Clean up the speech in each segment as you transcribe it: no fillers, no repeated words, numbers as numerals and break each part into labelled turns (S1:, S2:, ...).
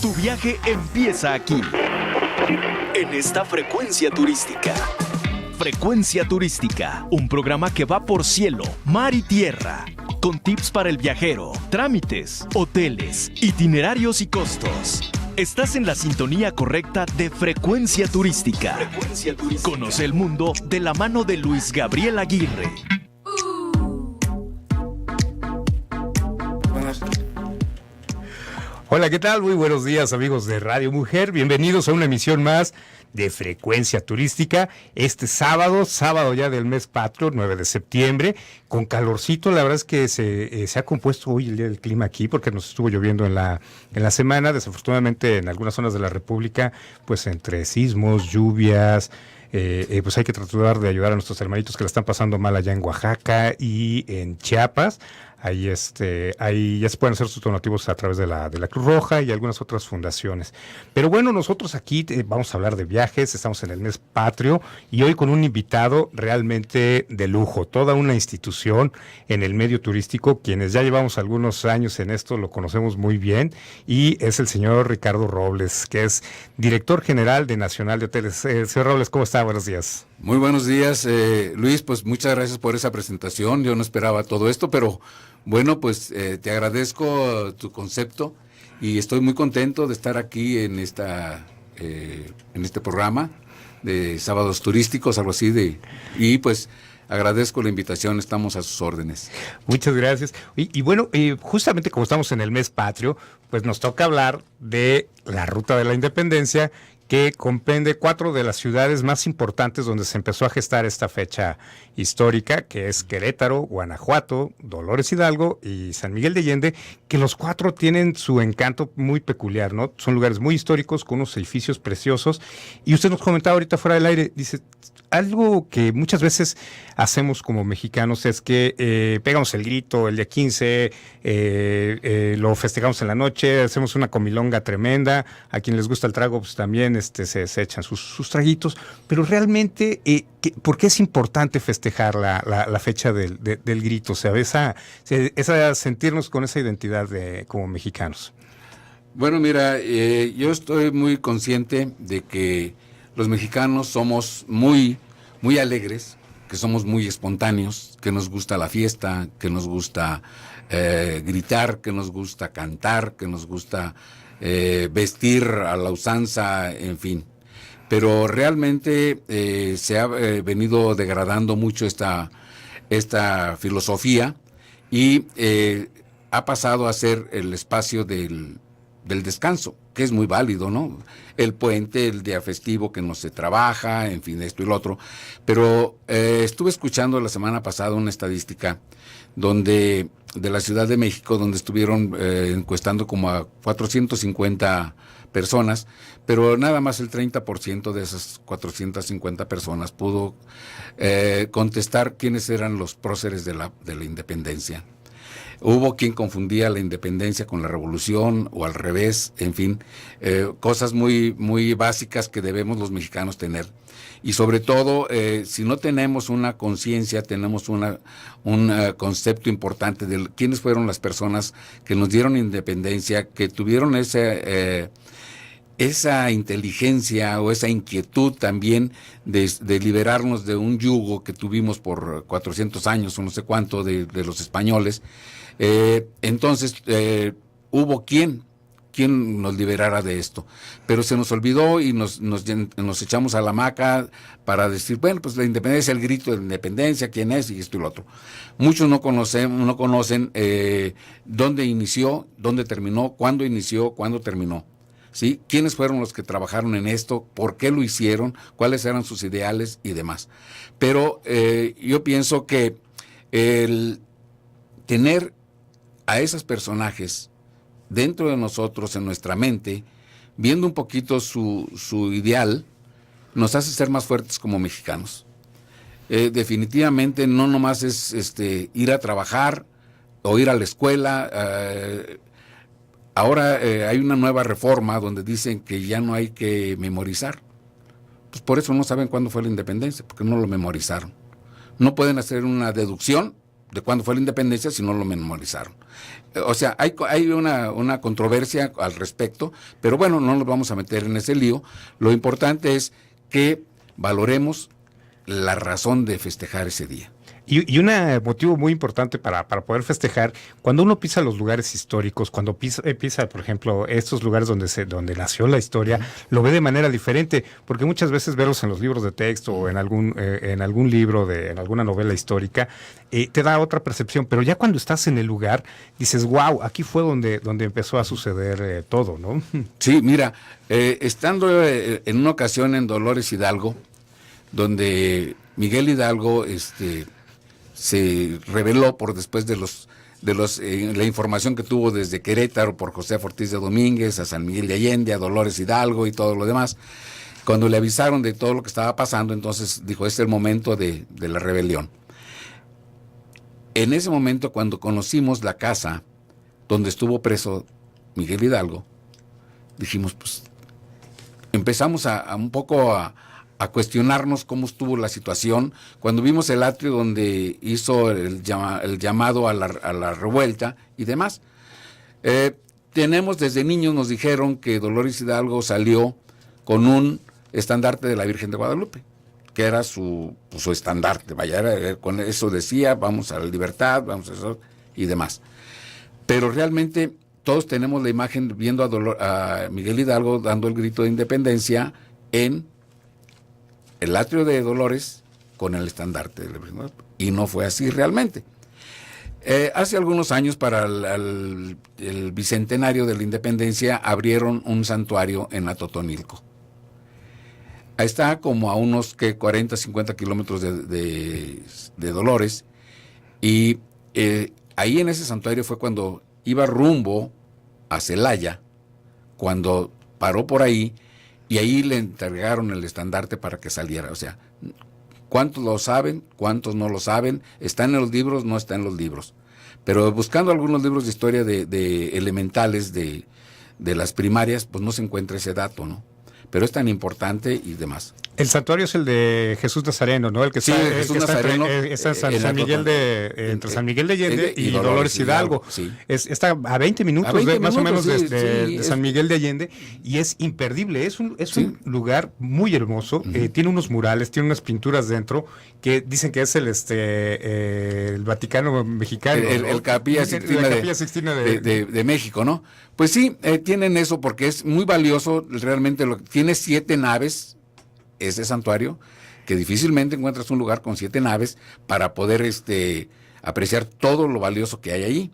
S1: Tu viaje empieza aquí, en esta frecuencia turística. Frecuencia Turística, un programa que va por cielo, mar y tierra, con tips para el viajero, trámites, hoteles, itinerarios y costos. Estás en la sintonía correcta de Frecuencia Turística. Frecuencia Turística. Conoce el mundo de la mano de Luis Gabriel Aguirre.
S2: Hola, ¿qué tal? Muy buenos días, amigos de Radio Mujer. Bienvenidos a una emisión más de Frecuencia Turística. Este sábado ya del mes patrio, 9 de septiembre, con calorcito. La verdad es que se ha compuesto hoy el día del clima aquí, porque nos estuvo lloviendo en la semana. Desafortunadamente, en algunas zonas de la República, pues entre sismos, lluvias, pues hay que tratar de ayudar a nuestros hermanitos que la están pasando mal allá en Oaxaca y en Chiapas. Ahí ya se pueden hacer sus donativos a través de la Cruz Roja y algunas otras fundaciones. Pero bueno, nosotros aquí vamos a hablar de viajes, estamos en el mes patrio y hoy con un invitado realmente de lujo, toda una institución en el medio turístico, quienes ya llevamos algunos años en esto, lo conocemos muy bien, y es el señor Ricardo Robles, que es director general de Nacional de Hoteles. Señor Robles, ¿cómo está? Buenos días.
S3: Muy buenos días, Luis, pues muchas gracias por esa presentación. Yo no esperaba todo esto, pero bueno, pues te agradezco tu concepto y estoy muy contento de estar aquí en este programa de sábados turísticos, algo así, y pues agradezco la invitación, estamos a sus órdenes.
S2: Muchas gracias. Y bueno, justamente como estamos en el mes patrio, pues nos toca hablar de la Ruta de la Independencia, que comprende 4 de las ciudades más importantes donde se empezó a gestar esta fecha histórica, que es Querétaro, Guanajuato, Dolores Hidalgo y San Miguel de Allende, que los 4 tienen su encanto muy peculiar, ¿no? Son lugares muy históricos, con unos edificios preciosos, y usted nos comentaba ahorita fuera del aire, dice, algo que muchas veces hacemos como mexicanos es que pegamos el grito el día 15, lo festejamos en la noche, hacemos una comilonga tremenda, a quien les gusta el trago pues también se echan sus traguitos, pero realmente, ¿por qué es importante festejar la fecha del grito? O sea, esa sentirnos con esa identidad como mexicanos.
S3: Bueno, mira, yo estoy muy consciente de que los mexicanos somos muy alegres, que somos muy espontáneos, que nos gusta la fiesta, que nos gusta gritar, que nos gusta cantar, que nos gusta vestir a la usanza, en fin. Pero realmente se ha venido degradando mucho esta filosofía y ha pasado a ser el espacio del descanso, que es muy válido, ¿no? El puente, el día festivo que no se trabaja, en fin, esto y lo otro. Pero estuve escuchando la semana pasada una estadística de la Ciudad de México, donde estuvieron encuestando como a 450 personas, pero nada más el 30% de esas 450 personas pudo contestar quiénes eran los próceres de la independencia. Hubo quien confundía la independencia con la revolución o al revés, en fin, cosas muy básicas que debemos los mexicanos tener. Y sobre todo, si no tenemos una conciencia, tenemos un concepto importante de quiénes fueron las personas que nos dieron independencia, que tuvieron esa inteligencia o esa inquietud también de liberarnos de un yugo que tuvimos por 400 años o no sé cuánto de los españoles. Entonces hubo quien nos liberara de esto, pero se nos olvidó y nos echamos a la hamaca para decir, bueno, pues la independencia, el grito de la independencia, quién es y esto y lo otro. Muchos no conocen dónde inició, dónde terminó, cuándo inició, cuándo terminó. ¿Sí? ¿Quiénes fueron los que trabajaron en esto? ¿Por qué lo hicieron? ¿Cuáles eran sus ideales y demás? Pero yo pienso que el tener a esos personajes dentro de nosotros, en nuestra mente, viendo un poquito su ideal, nos hace ser más fuertes como mexicanos. Definitivamente no nomás es ir a trabajar o ir a la escuela. Ahora hay una nueva reforma donde dicen que ya no hay que memorizar. Pues por eso no saben cuándo fue la independencia, porque no lo memorizaron. No pueden hacer una deducción de cuándo fue la independencia si no lo memorizaron. O sea, hay una controversia al respecto, pero bueno, no nos vamos a meter en ese lío. Lo importante es que valoremos la razón de festejar ese día.
S2: Y un motivo muy importante para poder festejar, cuando uno pisa los lugares históricos, cuando pisa, por ejemplo, estos lugares donde nació la historia, lo ve de manera diferente, porque muchas veces verlos en los libros de texto o en algún libro, en alguna novela histórica, te da otra percepción, pero ya cuando estás en el lugar, dices, wow, aquí fue donde empezó a suceder todo, ¿no?
S3: Sí, mira, estando en una ocasión en Dolores Hidalgo, donde Miguel Hidalgo, se reveló por después de la información que tuvo desde Querétaro por José Ortiz de Domínguez a San Miguel de Allende, a Dolores Hidalgo y todo lo demás. Cuando le avisaron de todo lo que estaba pasando, entonces dijo, este es el momento de la rebelión. En ese momento, cuando conocimos la casa donde estuvo preso Miguel Hidalgo, dijimos, pues, empezamos un poco a cuestionarnos cómo estuvo la situación. Cuando vimos el atrio donde hizo el llamado a la revuelta y demás. Desde niños nos dijeron que Dolores Hidalgo salió con un estandarte de la Virgen de Guadalupe, que era su estandarte, con eso decía, vamos a la libertad, vamos a eso y demás. Pero realmente todos tenemos la imagen viendo a Miguel Hidalgo dando el grito de independencia en el atrio de Dolores con el estandarte de la Virgen de Guadalupe. Y no fue así realmente. Hace algunos años, para el bicentenario de la independencia, abrieron un santuario en Atotonilco. Ahí está como a unos 40, 50 kilómetros de Dolores. Y ahí en ese santuario fue cuando iba rumbo a Celaya, cuando paró por ahí, y ahí le entregaron el estandarte para que saliera. O sea, ¿cuántos lo saben? ¿Cuántos no lo saben? ¿Está en los libros? No está en los libros. Pero buscando algunos libros de historia de elementales de las primarias, pues no se encuentra ese dato, ¿no? Pero es tan importante y demás.
S2: El santuario es el de Jesús Nazareno, ¿no? El que está,
S3: Jesús Nazareno,
S2: está entre San Miguel de Allende y Dolores Hidalgo.
S3: Sí.
S2: Está a 20 minutos, más o menos, de San Miguel de Allende, y es imperdible. Es un lugar muy hermoso. Tiene unos murales, tiene unas pinturas dentro que dicen que es el Vaticano mexicano.
S3: El Capilla Sixtina de México, ¿no? Pues sí, tienen eso porque es muy valioso. Realmente tiene 7 naves. Ese santuario, que difícilmente encuentras un lugar con 7 naves para poder apreciar todo lo valioso que hay ahí.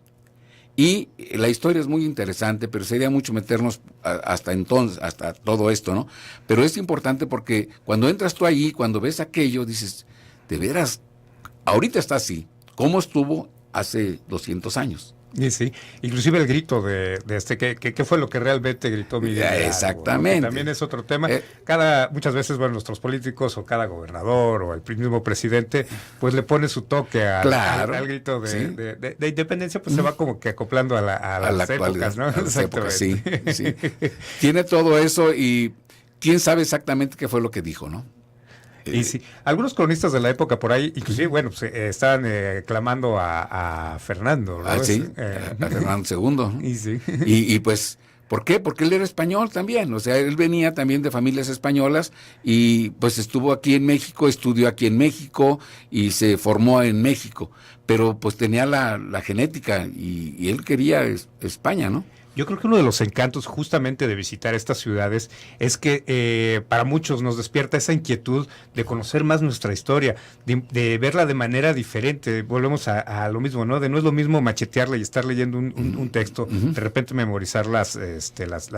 S3: Y la historia es muy interesante, pero sería mucho meternos hasta todo esto, ¿no? Pero es importante porque cuando entras tú ahí, cuando ves aquello, dices, de veras, ahorita está así, ¿cómo estuvo hace 200 años?
S2: Sí, inclusive el grito de ¿qué fue lo que realmente gritó Miguel Hidalgo?
S3: Exactamente.
S2: ¿No? También es otro tema. Muchas veces, nuestros políticos o cada gobernador o el mismo presidente, pues le pone su toque al grito de independencia, pues se va como que acoplando a las épocas, ¿no?
S3: Exactamente. Sí. Tiene todo eso y quién sabe exactamente qué fue lo que dijo, ¿no?
S2: Y sí, algunos cronistas de la época por ahí, inclusive, están clamando a Fernando, ¿no?
S3: A Fernando II.
S2: Y sí.
S3: Y pues, ¿por qué? Porque él era español también, o sea, él venía también de familias españolas y pues estuvo aquí en México, estudió aquí en México y se formó en México, pero pues tenía la genética y él quería España, ¿no?
S2: Yo creo que uno de los encantos justamente de visitar estas ciudades es que para muchos nos despierta esa inquietud de conocer más nuestra historia, de verla de manera diferente. Volvemos a lo mismo, ¿no? No es lo mismo machetearla y estar leyendo un texto, de repente memorizar las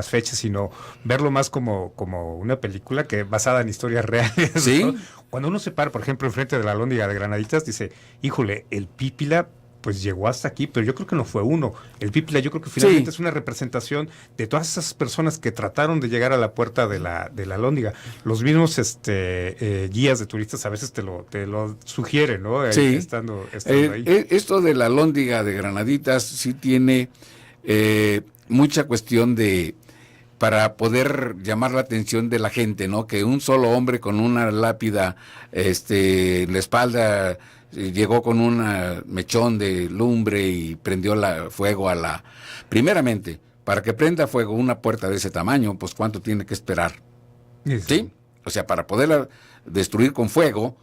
S2: fechas, sino verlo más como una película que basada en historias reales.
S3: Sí.
S2: ¿No? Cuando uno se para, por ejemplo, enfrente de la Alhóndiga de Granaditas, dice, híjole, el Pípila pues llegó hasta aquí, pero yo creo que no fue uno. El Pípila yo creo que finalmente es una representación de todas esas personas que trataron de llegar a la puerta de la Alhóndiga. Los mismos guías de turistas a veces te lo sugieren, ¿no?
S3: Sí.
S2: Estando ahí.
S3: Esto de la Alhóndiga de Granaditas sí tiene mucha cuestión para poder llamar la atención de la gente, ¿no? Que un solo hombre con una lápida en la espalda llegó con un mechón de lumbre y prendió fuego primeramente, para que prenda fuego una puerta de ese tamaño, pues ¿cuánto tiene que esperar? ¿Sí? O sea, para poderla destruir con fuego,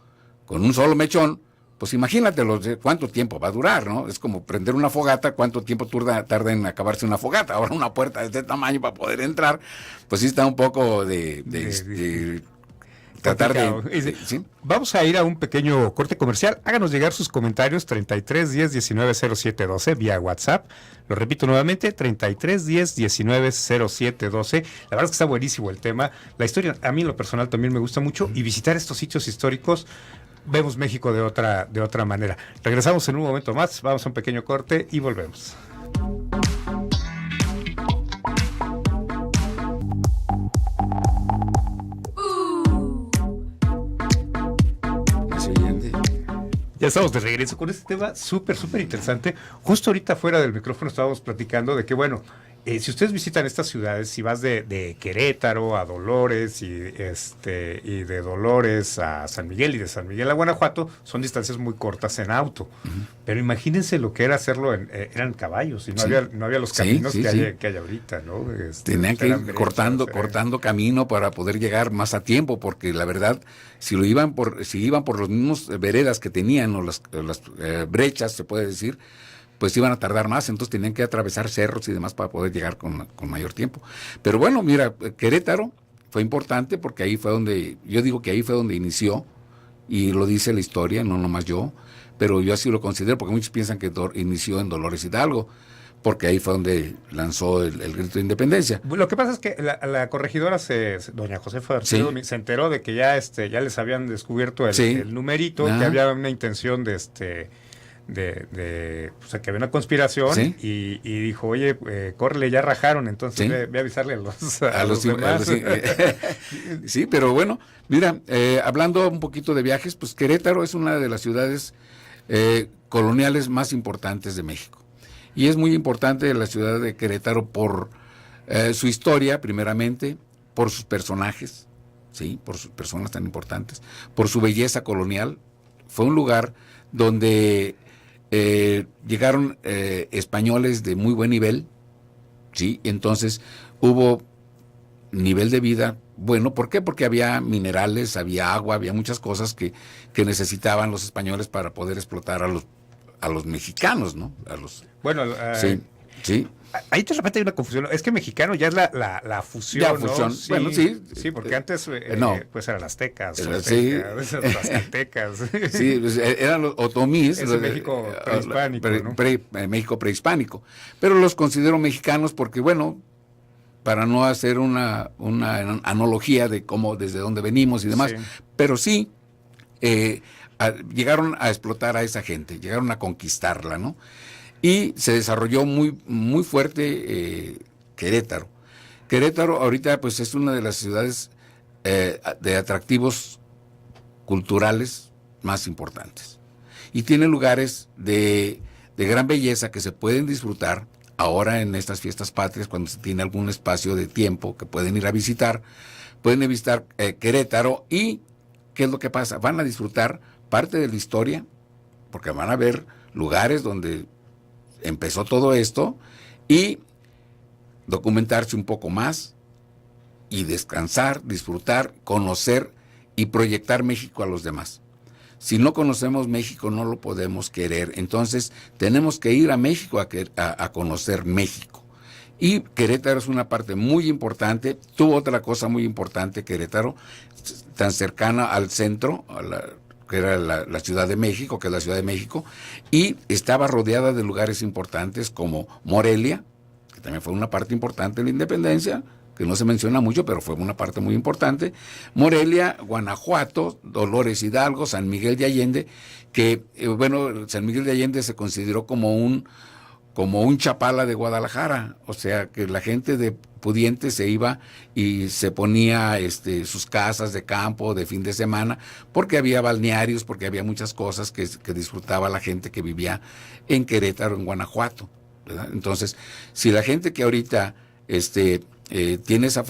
S3: con un solo mechón, pues imagínate cuánto tiempo va a durar, ¿no? Es como prender una fogata, cuánto tiempo tarda en acabarse una fogata. Ahora una puerta de este tamaño para poder entrar, pues sí está un poco tratar de... ¿sí?
S2: Vamos a ir a un pequeño corte comercial. Háganos llegar sus comentarios 33 10 19 07 12 vía WhatsApp. Lo repito nuevamente, 33 10 19 07 12. La verdad es que está buenísimo el tema. La historia, a mí en lo personal también me gusta mucho, y visitar estos sitios históricos, vemos México de otra manera. Regresamos en un momento más, vamos a un pequeño corte y volvemos. Ya estamos de regreso con este tema súper interesante. Justo ahorita fuera del micrófono estábamos platicando de que, bueno, si ustedes visitan estas ciudades, si vas de Querétaro a Dolores y de Dolores a San Miguel y de San Miguel a Guanajuato, son distancias muy cortas en auto. Uh-huh. Pero imagínense lo que era hacerlo eran caballos y no había los caminos que hay ahorita, ¿no?
S3: Tenían que ir cortando camino para poder llegar más a tiempo, porque la verdad, si iban por los mismos veredas que tenían, o las brechas, se puede decir, pues iban a tardar más, entonces tenían que atravesar cerros y demás para poder llegar con mayor tiempo. Pero bueno, mira, Querétaro fue importante porque ahí fue donde inició, y lo dice la historia, no nomás yo, pero yo así lo considero, porque muchos piensan que inició en Dolores Hidalgo, porque ahí fue donde lanzó el grito de independencia.
S2: Lo que pasa es que la corregidora, doña Josefa Arturo, se enteró de que ya les habían descubierto el numerito, que había una intención de que había una conspiración, y dijo, oye, córrele, ya rajaron, entonces ve a avisarle a los demás.
S3: Sí, pero bueno, mira, hablando un poquito de viajes, pues Querétaro es una de las ciudades coloniales más importantes de México. Y es muy importante la ciudad de Querétaro por su historia, primeramente, por sus personajes, ¿sí? Por sus personas tan importantes, por su belleza colonial. Fue un lugar donde llegaron españoles de muy buen nivel, ¿sí? Entonces hubo nivel de vida bueno. ¿Por qué? Porque había minerales, había agua, había muchas cosas que necesitaban los españoles para poder explotar a los mexicanos, ¿no? Sí.
S2: Ahí de repente hay una confusión. Es que mexicano ya es la fusión,
S3: ya, fusión,
S2: ¿no?
S3: Sí, bueno, sí.
S2: Sí, porque antes pues eran aztecas, aztecas.
S3: Sí, pues eran los otomíes.
S2: Es México prehispánico, ¿no?
S3: México prehispánico. Pero los considero mexicanos porque, bueno, para no hacer una analogía de cómo, desde dónde venimos y demás, pero sí llegaron a explotar a esa gente, llegaron a conquistarla, ¿no? Y se desarrolló muy, muy fuerte Querétaro. Querétaro ahorita pues es una de las ciudades de atractivos culturales más importantes. Y tiene lugares de gran belleza que se pueden disfrutar ahora en estas fiestas patrias, cuando se tiene algún espacio de tiempo que pueden ir a visitar. Pueden visitar Querétaro y ¿qué es lo que pasa? Van a disfrutar parte de la historia, porque van a ver lugares donde empezó todo esto, y documentarse un poco más y descansar, disfrutar, conocer y proyectar México a los demás. Si no conocemos México, no lo podemos querer. Entonces tenemos que ir a México a conocer México. Y Querétaro es una parte muy importante. Tuvo otra cosa muy importante Querétaro, tan cercana al centro, que era la Ciudad de México, que es la Ciudad de México, y estaba rodeada de lugares importantes como Morelia, que también fue una parte importante de la independencia, que no se menciona mucho, pero fue una parte muy importante. Morelia, Guanajuato, Dolores Hidalgo, San Miguel de Allende, que, San Miguel de Allende se consideró como un Chapala de Guadalajara, o sea, que la gente de pudiente se iba y se ponía sus casas de campo de fin de semana, porque había balnearios, porque había muchas cosas que disfrutaba la gente que vivía en Querétaro, en Guanajuato, ¿verdad? Entonces, si la gente que ahorita tiene esa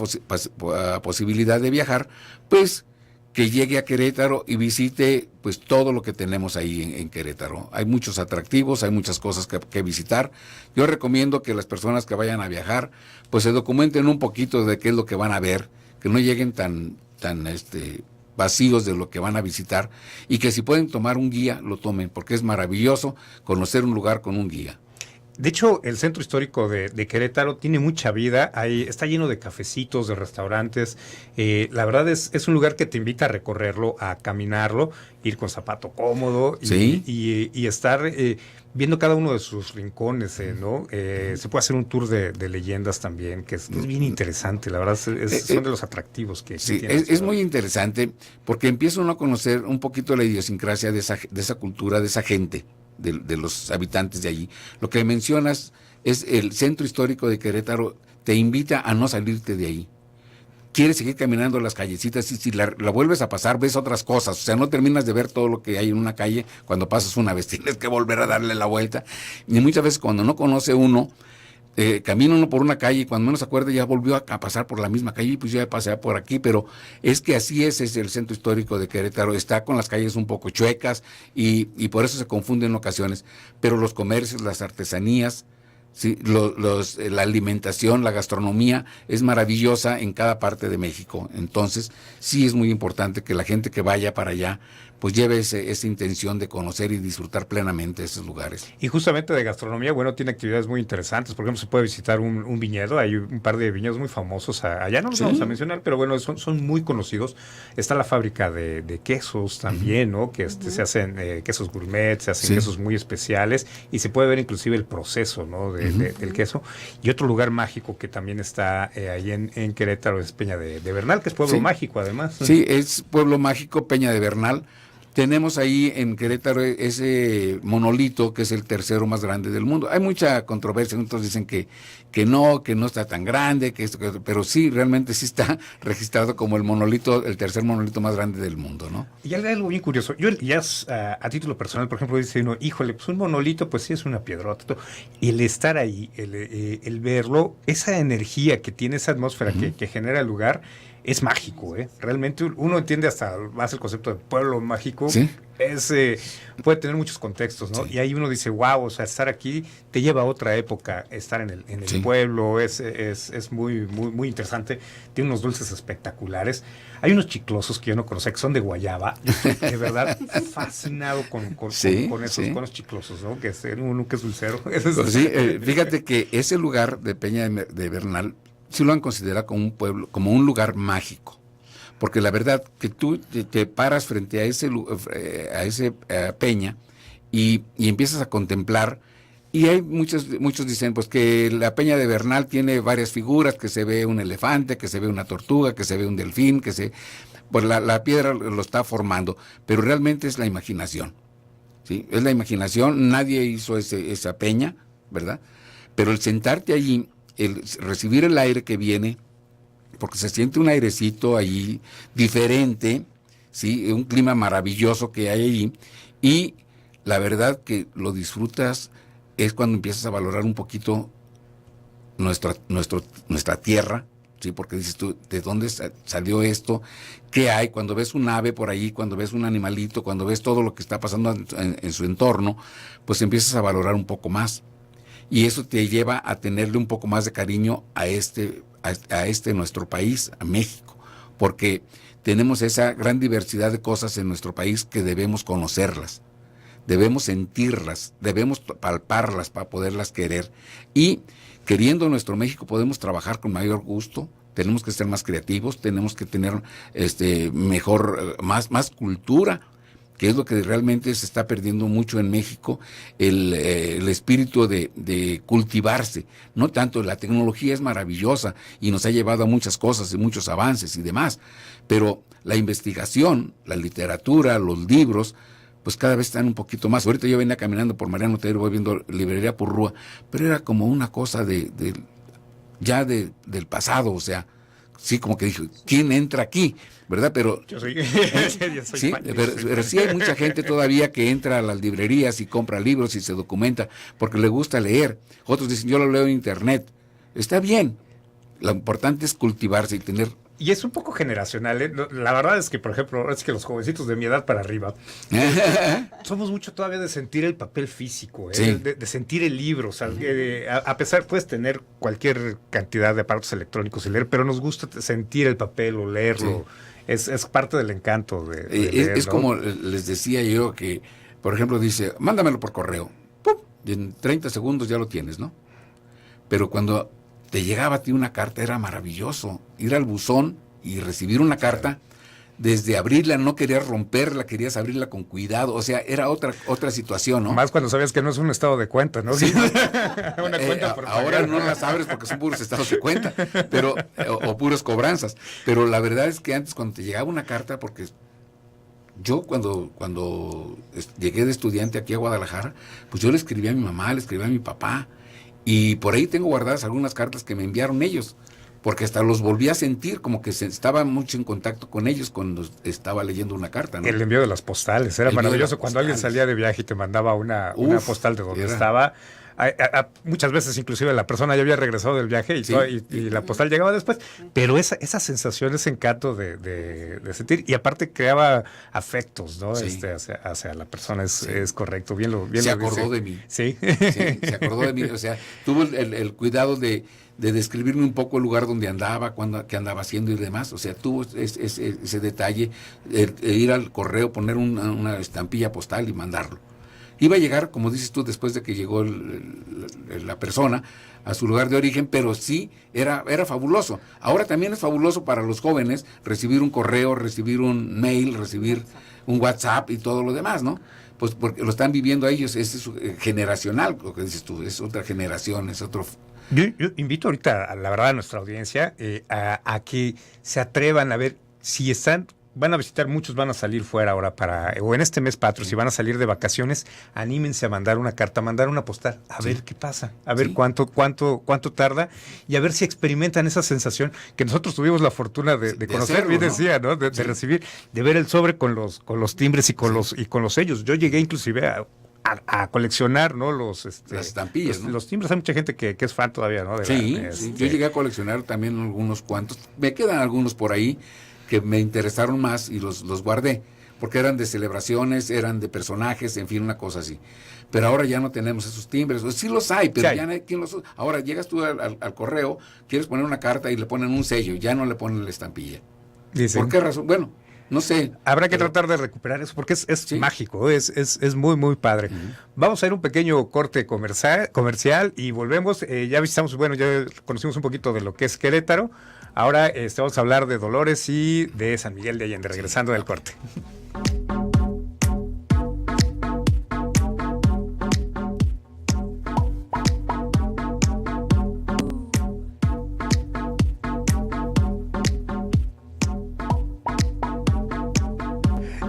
S3: posibilidad de viajar, pues que llegue a Querétaro y visite pues todo lo que tenemos ahí en Querétaro. Hay muchos atractivos, hay muchas cosas que visitar. Yo recomiendo que las personas que vayan a viajar pues se documenten un poquito de qué es lo que van a ver, que no lleguen tan vacíos de lo que van a visitar, y que si pueden tomar un guía, lo tomen, porque es maravilloso conocer un lugar con un guía.
S2: De hecho, el centro histórico de Querétaro tiene mucha vida, ahí está lleno de cafecitos, de restaurantes. La verdad es un lugar que te invita a recorrerlo, a caminarlo, ir con zapato cómodo y estar viendo cada uno de sus rincones, ¿no? Se puede hacer un tour de leyendas también, que es bien interesante, la verdad son de los atractivos que
S3: sí,
S2: tiene.
S3: Es muy interesante, porque empieza uno a conocer un poquito la idiosincrasia de esa cultura, de esa gente, de los habitantes de allí. Lo que mencionas es el centro histórico de Querétaro, te invita a no salirte de ahí. Quieres seguir caminando las callecitas, y si la vuelves a pasar, ves otras cosas. O sea, no terminas de ver todo lo que hay en una calle cuando pasas una vez. Tienes que volver a darle la vuelta. Y muchas veces cuando no conoce uno, camina uno por una calle y cuando menos se acuerda ya volvió a pasar por la misma calle, y pues ya pasé por aquí. Pero es que así es el centro histórico de Querétaro. Está con las calles un poco chuecas y por eso se confunde en ocasiones. Pero los comercios, las artesanías, sí, la alimentación, la gastronomía es maravillosa en cada parte de México. Entonces sí es muy importante que la gente que vaya para allá pues lleve esa intención de conocer y disfrutar plenamente esos lugares.
S2: Y justamente de gastronomía, bueno, tiene actividades muy interesantes. Por ejemplo, se puede visitar un viñedo. Hay un par de viñedos muy famosos allá, no los vamos a mencionar, pero bueno, son muy conocidos. Está la fábrica de quesos también, ¿no? Que se hacen quesos gourmet, se hacen quesos muy especiales, y se puede ver inclusive el proceso, ¿no? Del queso. Y otro lugar mágico que también está ahí en Querétaro es Peña de Bernal, que es pueblo mágico además.
S3: Sí, es pueblo mágico, Peña de Bernal. Tenemos ahí en Querétaro ese monolito que es el tercero más grande del mundo. Hay mucha controversia, otros dicen que no está tan grande, pero sí, realmente sí está registrado como el tercer monolito más grande del mundo, ¿no?
S2: Y hay algo bien curioso. Yo ya a título personal, por ejemplo, dice uno, híjole, pues un monolito, pues sí es una piedrota. Y el estar ahí, el verlo, esa energía que tiene, esa atmósfera que genera el lugar, es mágico, ¿eh? Realmente uno entiende hasta más el concepto de pueblo mágico. ¿Sí? Puede tener muchos contextos, ¿no? Sí. Y ahí uno dice, wow, o sea, estar aquí te lleva a otra época, estar en el pueblo, es muy, muy, muy interesante. Tiene unos dulces espectaculares. Hay unos chiclosos que yo no conocía, que son de guayaba. Yo estoy de verdad fascinado con esos chiclosos, ¿no? Que uno que es dulcero.
S3: Sí, fíjate que ese lugar de Peña de Bernal sí lo han considerado como un pueblo, como un lugar mágico, porque la verdad que tú te paras frente a ese peña y empiezas a contemplar, y hay muchos dicen pues que la Peña de Bernal tiene varias figuras, que se ve un elefante, que se ve una tortuga, que se ve un delfín, pues la piedra lo está formando, pero realmente es la imaginación, ¿sí? Es la imaginación, nadie hizo esa peña, ¿verdad? Pero el sentarte allí, el recibir el aire que viene, porque se siente un airecito ahí diferente, ¿sí? Un clima maravilloso que hay allí, y la verdad que lo disfrutas es cuando empiezas a valorar un poquito nuestra tierra, ¿sí? Porque dices tú, ¿de dónde salió esto? ¿Qué hay? Cuando ves un ave por ahí, cuando ves un animalito, cuando ves todo lo que está pasando en su entorno, pues empiezas a valorar un poco más. Y eso te lleva a tenerle un poco más de cariño a nuestro país, a México, porque tenemos esa gran diversidad de cosas en nuestro país que debemos conocerlas, debemos sentirlas, debemos palparlas para poderlas querer. Y queriendo nuestro México podemos trabajar con mayor gusto, tenemos que ser más creativos, tenemos que tener más cultura, que es lo que realmente se está perdiendo mucho en México, el espíritu de cultivarse. No tanto, la tecnología es maravillosa y nos ha llevado a muchas cosas y muchos avances y demás, pero la investigación, la literatura, los libros, pues cada vez están un poquito más. Ahorita yo venía caminando por Mariano Otero, voy viendo Librería Purrúa, pero era como una cosa del pasado, o sea, sí, como que dije, ¿quién entra aquí? ¿Verdad? Pero yo soy sí, pero sí hay mucha gente todavía que entra a las librerías y compra libros y se documenta porque le gusta leer. Otros dicen, yo lo leo en internet. Está bien. Lo importante es cultivarse y tener
S2: Y es un poco generacional, ¿eh? La verdad es que, por ejemplo, es que los jovencitos de mi edad para arriba somos mucho todavía de sentir el papel físico, ¿eh?
S3: Sí.
S2: De sentir el libro. O sea, a pesar, puedes tener cualquier cantidad de aparatos electrónicos y leer, pero nos gusta sentir el papel o leerlo. Sí. Es parte del encanto de leer,
S3: es
S2: ¿no?
S3: como les decía yo que, por ejemplo, dice, mándamelo por correo. ¡Pum! Y en 30 segundos ya lo tienes, ¿no? Pero cuando te llegaba a ti una carta era maravilloso. Ir al buzón y recibir una carta, desde abrirla no querías romperla, querías abrirla con cuidado. O sea, era otra situación, ¿no?
S2: Más cuando sabías que no es un estado de cuenta, ¿no?
S3: Sí.
S2: Una cuenta por
S3: ahora
S2: pagar.
S3: no las abres porque son puros estados de cuenta, pero o puras cobranzas. Pero la verdad es que antes cuando te llegaba una carta, porque yo cuando llegué de estudiante aquí a Guadalajara, pues yo le escribía a mi mamá, le escribía a mi papá, y por ahí tengo guardadas algunas cartas que me enviaron ellos, porque hasta los volví a sentir, como que estaba mucho en contacto con ellos cuando estaba leyendo una carta, ¿no?
S2: El envío de las postales, era maravilloso. Cuando alguien salía de viaje y te mandaba una postal de donde estaba. Muchas veces inclusive la persona ya había regresado del viaje y la postal llegaba después, pero esa sensación, ese encanto de sentir, y aparte creaba afectos, ¿no?
S3: Sí.
S2: Hacia la persona, es correcto, bien lo dice.
S3: Se acordó de mí.
S2: Sí.
S3: Sí, se acordó de mí, o sea, tuvo el cuidado de describirme un poco el lugar donde andaba, qué andaba haciendo y demás. O sea, tuvo ese detalle, ir al correo, poner una estampilla postal y mandarlo. Iba a llegar, como dices tú, después de que llegó la persona a su lugar de origen, pero sí, era fabuloso. Ahora también es fabuloso para los jóvenes recibir un correo, recibir un mail, recibir un WhatsApp y todo lo demás, ¿no? Pues porque lo están viviendo a ellos, es generacional, lo que dices tú, es otra generación, es otro...
S2: Yo invito ahorita, la verdad, a nuestra audiencia a que se atrevan a ver si van a visitar, muchos van a salir fuera ahora o en este mes patrio, si van a salir de vacaciones, anímense a mandar una carta, a mandar una postal, a ver qué pasa, a ver cuánto tarda, y a ver si experimentan esa sensación que nosotros tuvimos la fortuna de conocer, hacerlo, bien decía, ¿no? De recibir, de ver el sobre con los timbres y con los sellos. Yo llegué inclusive a coleccionar, ¿no? Las
S3: estampillas, ¿no?
S2: Los timbres. Hay mucha gente que es fan todavía, ¿no?
S3: Sí, yo llegué a coleccionar también algunos cuantos, me quedan algunos por ahí que me interesaron más y los guardé, porque eran de celebraciones, eran de personajes, en fin, una cosa así. Pero ahora ya no tenemos esos timbres, sí los hay, pero sí ya no hay quien los usa. Ahora llegas tú al correo, quieres poner una carta y le ponen un sello, ya no le ponen la estampilla.
S2: Dicen.
S3: ¿Por qué razón? Bueno, no sé.
S2: Habrá que tratar de recuperar eso porque es mágico, es muy, muy padre. Uh-huh. Vamos a ir un pequeño corte comercial y volvemos. Ya visitamos, ya conocimos un poquito de lo que es Querétaro. Ahora vamos a hablar de Dolores y de San Miguel de Allende, regresando del corte.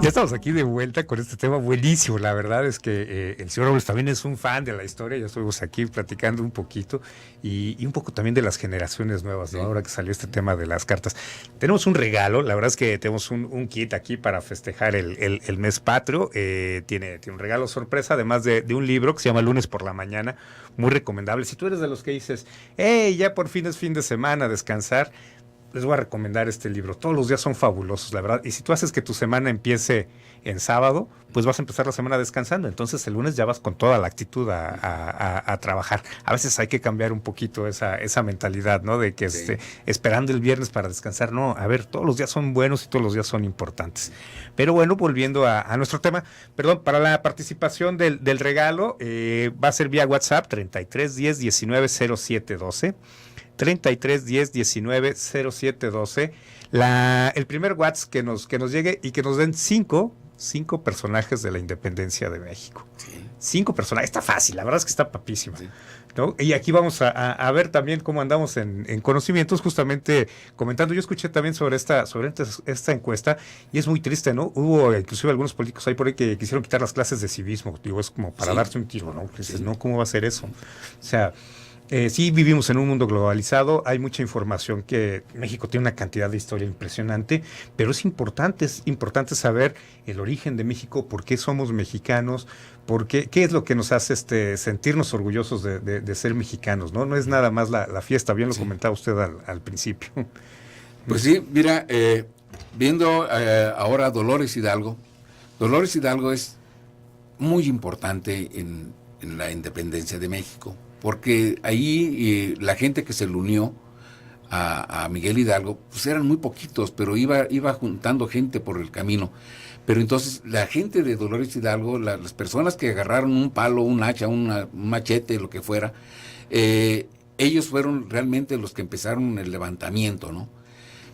S2: Ya estamos aquí de vuelta con este tema buenísimo. La verdad es que el señor Robles también es un fan de la historia. Ya estuvimos aquí platicando un poquito y un poco también de las generaciones nuevas, ¿no? Ahora que salió este tema de las cartas. Tenemos un regalo, la verdad es que tenemos un kit aquí para festejar el mes patrio. Tiene un regalo sorpresa, además de un libro que se llama Lunes por la Mañana, muy recomendable. Si tú eres de los que dices, ya por fin es fin de semana, descansar, les voy a recomendar este libro. Todos los días son fabulosos, la verdad. Y si tú haces que tu semana empiece en sábado, pues vas a empezar la semana descansando. Entonces el lunes ya vas con toda la actitud a trabajar. A veces hay que cambiar un poquito esa mentalidad, ¿no? De que esperando el viernes para descansar. No, a ver, todos los días son buenos y todos los días son importantes. Pero bueno, volviendo a nuestro tema, perdón, para la participación del regalo, va a ser vía WhatsApp 33 10 19 07 12. 33 10 19 07 12. El primer WhatsApp que nos llegue y que nos den cinco personajes de la independencia de México. Sí. 5 personajes. Está fácil, la verdad es que está papísima. Sí. ¿No? Y aquí vamos a ver también cómo andamos en conocimientos, justamente comentando. Yo escuché también sobre esta encuesta y es muy triste, ¿no? Hubo inclusive algunos políticos ahí por ahí que quisieron quitar las clases de civismo. Digo, es como para darse un tiro, ¿no? Dices, ¿no? ¿Cómo va a ser eso? O sea, sí vivimos en un mundo globalizado, hay mucha información, que México tiene una cantidad de historia impresionante, pero es importante saber el origen de México, por qué somos mexicanos, qué es lo que nos hace sentirnos orgullosos de ser mexicanos, ¿no? No es nada más la fiesta, bien lo comentaba usted al principio.
S3: Pues sí, mira, viendo ahora Dolores Hidalgo es muy importante en la independencia de México, porque ahí la gente que se le unió a Miguel Hidalgo, pues eran muy poquitos, pero iba juntando gente por el camino. Pero entonces la gente de Dolores Hidalgo, las personas que agarraron un palo, un hacha, un machete, lo que fuera, ellos fueron realmente los que empezaron el levantamiento, ¿no?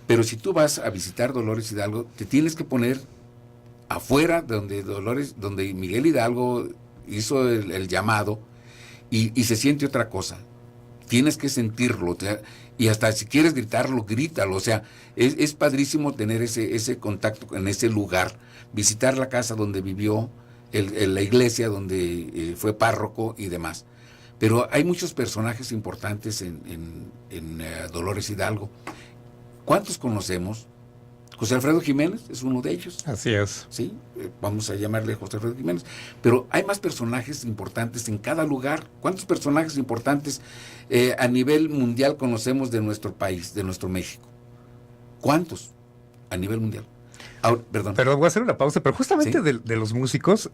S3: Pero si tú vas a visitar Dolores Hidalgo, te tienes que poner afuera donde Miguel Hidalgo hizo el llamado, y se siente otra cosa. Tienes que sentirlo, y hasta si quieres gritarlo, grítalo. O sea, es padrísimo tener ese contacto en ese lugar, visitar la casa donde vivió, la iglesia donde fue párroco y demás. Pero hay muchos personajes importantes en Dolores Hidalgo. ¿Cuántos conocemos? José Alfredo Jiménez es uno de ellos.
S2: Así es.
S3: Sí, vamos a llamarle José Alfredo Jiménez. Pero hay más personajes importantes en cada lugar. ¿Cuántos personajes importantes a nivel mundial conocemos de nuestro país, de nuestro México? ¿Cuántos a nivel mundial? Ahora, perdón.
S2: Pero voy a hacer una pausa. Pero justamente
S3: ¿Sí?
S2: de los músicos,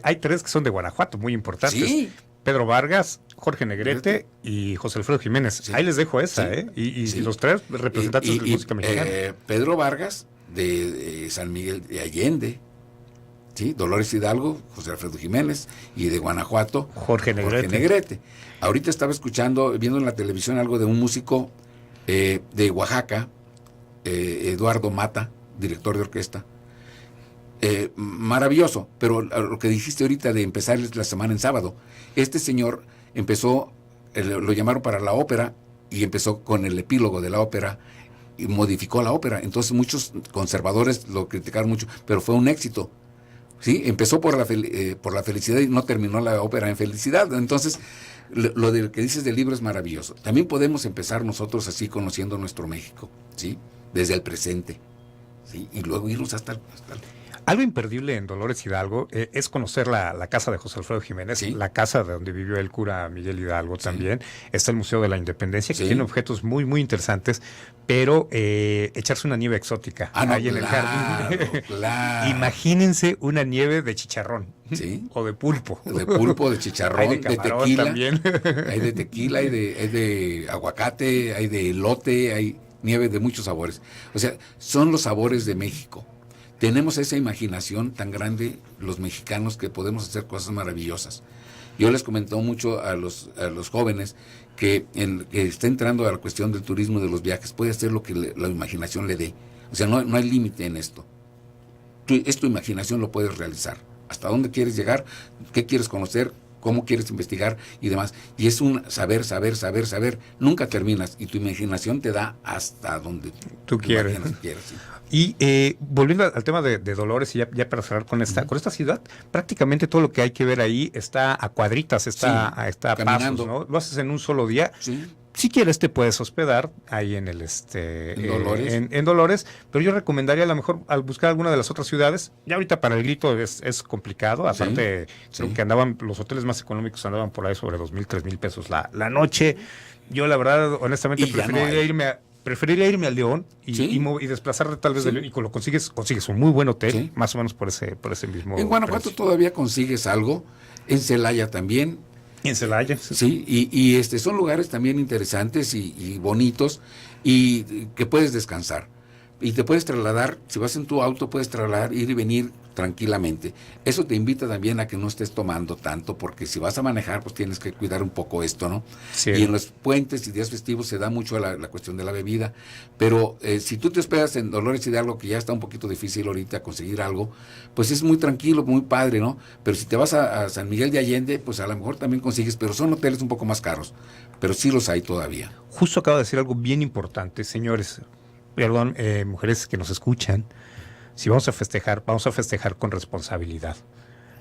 S2: hay 3 que son de Guanajuato, muy importantes.
S3: Sí.
S2: Pedro Vargas, Jorge Negrete y José Alfredo Jiménez. Sí. Ahí les dejo esa,
S3: sí.
S2: Y
S3: sí.
S2: los 3 representantes de la música mexicana.
S3: Pedro Vargas, de San Miguel de Allende, ¿sí? Dolores Hidalgo, José Alfredo Jiménez, y de Guanajuato,
S2: Jorge Negrete.
S3: Ahorita estaba viendo en la televisión algo de un músico de Oaxaca, Eduardo Mata, director de orquesta. Maravilloso, pero lo que dijiste ahorita de empezar la semana en sábado, este señor empezó, lo llamaron para la ópera y empezó con el epílogo de la ópera y modificó la ópera. Entonces muchos conservadores lo criticaron mucho, pero fue un éxito. ¿Sí? Empezó por la felicidad y no terminó la ópera en felicidad. Entonces, lo de que dices del libro es maravilloso. También podemos empezar nosotros así conociendo nuestro México, ¿sí? Desde el presente, ¿sí? Y luego irnos hasta el...
S2: Algo imperdible en Dolores Hidalgo es conocer la casa de José Alfredo Jiménez,
S3: sí.
S2: La casa de donde vivió el cura Miguel Hidalgo también. Sí. Está el Museo de la Independencia, que
S3: sí.
S2: tiene objetos muy, muy interesantes, pero echarse una nieve exótica ahí en el jardín.
S3: Claro.
S2: Imagínense una nieve de chicharrón.
S3: ¿Sí?
S2: O de pulpo.
S3: De pulpo, de chicharrón,
S2: hay de
S3: tequila.
S2: También.
S3: Hay de tequila, hay de aguacate, hay de elote, hay nieve de muchos sabores. O sea, son los sabores de México. Tenemos esa imaginación tan grande los mexicanos que podemos hacer cosas maravillosas. Yo les comento mucho a los jóvenes que está entrando a la cuestión del turismo, de los viajes, puede hacer lo que la imaginación le dé. O sea, no hay límite en esto. Es tu imaginación, lo puedes realizar. ¿Hasta dónde quieres llegar? ¿Qué quieres conocer? ¿Cómo quieres investigar? Y demás. Y es un saber. Nunca terminas. Y tu imaginación te da hasta donde
S2: tú quieres.
S3: Sí.
S2: Y volviendo al tema de Dolores, y ya para cerrar con esta ciudad, prácticamente todo lo que hay que ver ahí está a cuadritas, está a pasos, ¿no? Lo haces en un solo día.
S3: Sí.
S2: Si quieres te puedes hospedar ahí en
S3: Dolores.
S2: En Dolores, pero yo recomendaría a lo mejor al buscar alguna de las otras ciudades. Ya ahorita para el Grito es complicado, aparte creo que los hoteles más económicos andaban por ahí sobre 2,000, 3,000 pesos la noche. Yo la verdad, honestamente, preferiría irme al León y desplazarte tal vez de León, y lo consigues un muy buen hotel, más o menos por ese mismo
S3: En Guanajuato
S2: precio.
S3: Todavía consigues algo, en Celaya también.
S2: En Celaya.
S3: Sí, y son lugares también interesantes y bonitos, y que puedes descansar. Y te puedes trasladar, si vas en tu auto, puedes trasladar, ir y venir tranquilamente. Eso te invita también a que no estés tomando tanto, porque si vas a manejar, pues tienes que cuidar un poco esto, ¿no?
S2: Sí.
S3: Y en los puentes y días festivos se da mucho la cuestión de la bebida, pero si tú te hospedas en Dolores Hidalgo, que ya está un poquito difícil ahorita conseguir algo, pues es muy tranquilo, muy padre, ¿no? Pero si te vas a San Miguel de Allende, pues a lo mejor también consigues, pero son hoteles un poco más caros, pero sí los hay todavía.
S2: Justo acabo de decir algo bien importante, señores, perdón, mujeres que nos escuchan. Si vamos a festejar con responsabilidad.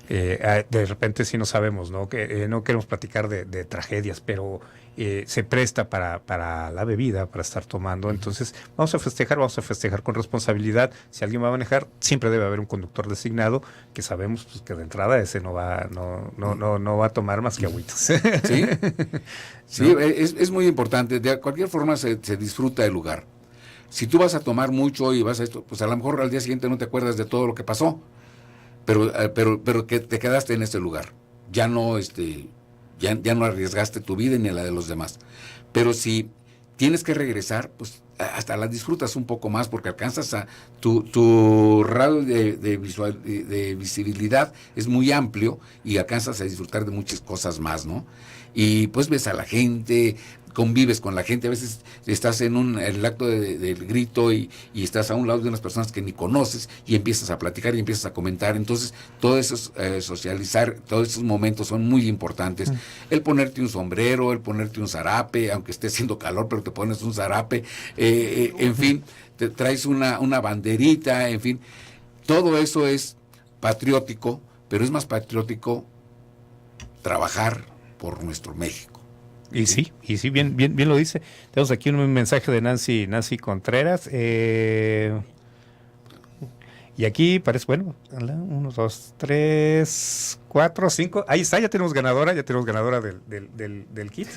S2: De repente sí no sabemos, ¿no? Que no queremos platicar de tragedias, pero se presta para la bebida, para estar tomando. Entonces, vamos a festejar con responsabilidad. Si alguien va a manejar, siempre debe haber un conductor designado, que sabemos pues, que de entrada ese no va a tomar más que agüitas.
S3: Sí, sí,
S2: ¿no?
S3: es muy importante. De cualquier forma se disfruta el lugar. Si tú vas a tomar mucho y vas a esto, pues a lo mejor al día siguiente no te acuerdas de todo lo que pasó, pero que te quedaste en ese lugar. Ya no, ya no arriesgaste tu vida ni la de los demás. Pero si tienes que regresar, pues hasta la disfrutas un poco más porque alcanzas a tu radio de visibilidad es muy amplio y alcanzas a disfrutar de muchas cosas más, ¿no? Y pues ves a la gente, convives con la gente, a veces estás en el acto del grito y estás a un lado de unas personas que ni conoces y empiezas a platicar y empiezas a comentar. Entonces, todo eso, socializar, todos esos momentos son muy importantes. El ponerte un sombrero, el ponerte un zarape, aunque esté haciendo calor, pero te pones un zarape, en fin, te traes una banderita, en fin, todo eso es patriótico, pero es más patriótico trabajar por nuestro México.
S2: Y sí, bien lo dice. Tenemos aquí un mensaje de Nancy Contreras. Y aquí parece, bueno, 1, 2, 3, 4, 5. Ahí está, ya tenemos ganadora del kit.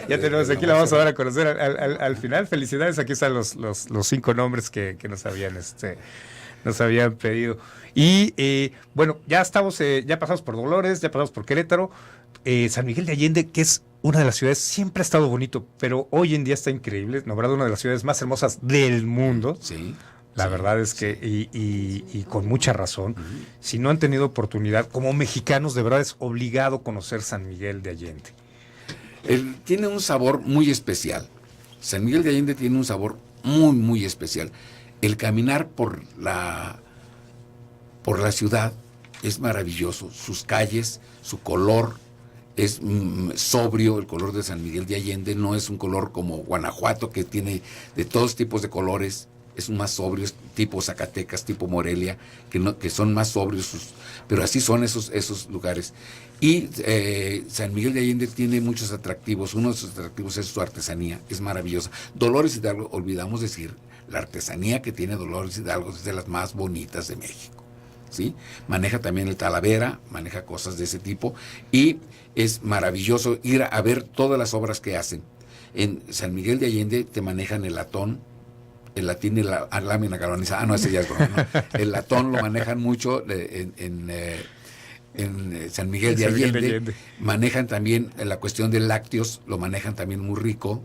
S2: Ya tenemos, aquí la vamos a dar a conocer al final. Felicidades, aquí están los 5 nombres que nos habían pedido. Y bueno, ya pasamos por Dolores, ya pasamos por Querétaro. San Miguel de Allende, que es una de las ciudades, siempre ha estado bonito, pero hoy en día está increíble, nombrado una de las ciudades más hermosas del mundo.
S3: Sí.
S2: La verdad es que, y con mucha razón, si no han tenido oportunidad, como mexicanos, de verdad es obligado conocer San Miguel de Allende.
S3: Tiene un sabor muy especial. San Miguel de Allende tiene un sabor muy, muy especial. El caminar por la ciudad es maravilloso. Sus calles, su color es sobrio. El color de San Miguel de Allende no es un color como Guanajuato, que tiene de todos tipos de colores. Es más sobrio, tipo Zacatecas, tipo Morelia, que son más sobrios, pero así son esos lugares. Y San Miguel de Allende tiene muchos atractivos. Uno de sus atractivos es su artesanía, es maravillosa. Dolores Hidalgo, olvidamos decir, la artesanía que tiene Dolores Hidalgo es de las más bonitas de México, ¿sí? Maneja también el Talavera, maneja cosas de ese tipo, y es maravilloso ir a ver todas las obras que hacen. En San Miguel de Allende te manejan el latón, el latín y la lámina galvanizada. No, ese ya es broma, ¿no? El latón lo manejan mucho en San Miguel de Allende. Manejan también la cuestión de lácteos, lo manejan también muy rico.